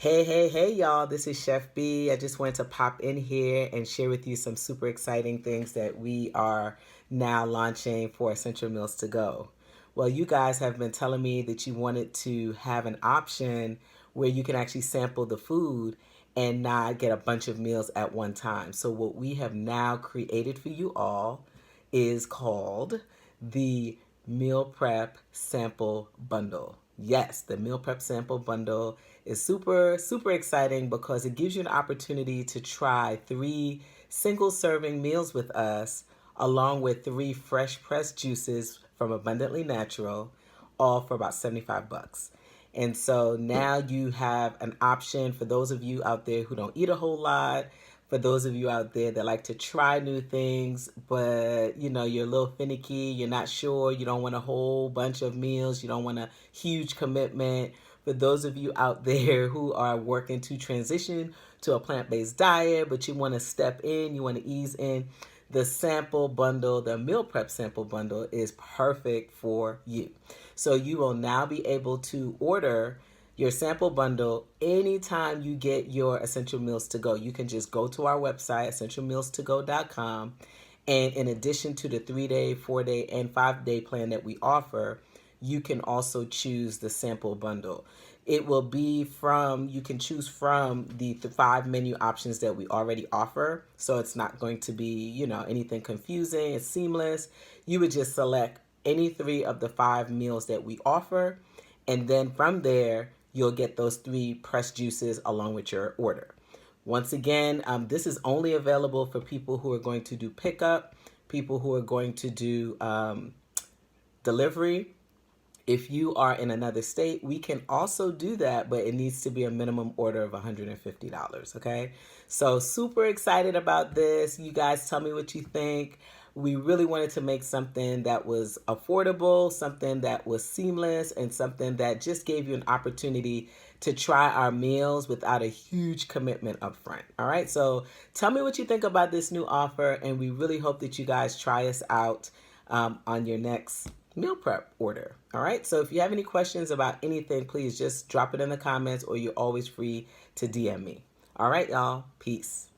Hey, y'all. This is Chef Bee. I just wanted to pop in here and share with you some super exciting things that we are now launching for Essential Meals to Go. Well, you guys have been telling me that you wanted to have an option where you can actually sample the food and not get a bunch of meals at one time. So, what we have now created for you all is called the Meal Prep Sample Bundle. Yes, the Meal Prep Sample Bundle is super exciting because it gives you an opportunity to try 3 single serving meals with us, along with 3 fresh pressed juices from Abundantly Natural, all for about 75 bucks. And so now you have an option for those of you out there who don't eat a whole lot, for those of you out there that like to try new things, but you're a little finicky, you're not sure, you don't want a whole bunch of meals, you don't want a huge commitment. For those of you out there who are working to transition to a plant-based diet, but you want to step in, you want to ease in, the sample bundle, the meal prep sample bundle is perfect for you. So you will now be able to order your sample bundle anytime you get your Essential Meals to Go. You can just go to our website, essentialmealstogo.com, and in addition to the 3-day, 4-day, and 5-day plan that we offer, you can also choose the sample bundle. It will be you can choose from the 5 menu options that we already offer. So it's not going to be, anything confusing. It's seamless. You would just select any 3 of the 5 meals that we offer. And then from there, you'll get those 3 pressed juices along with your order. Once again, this is only available for people who are going to do pickup, people who are going to do delivery. If you are in another state, we can also do that, but it needs to be a minimum order of $150, okay? So super excited about this. You guys tell me what you think. We really wanted to make something that was affordable, something that was seamless, and something that just gave you an opportunity to try our meals without a huge commitment up front. All right, so tell me what you think about this new offer, and we really hope that you guys try us out on your next meal prep order. All right, so if you have any questions about anything, please just drop it in the comments, or you're always free to DM me. All right, y'all, peace.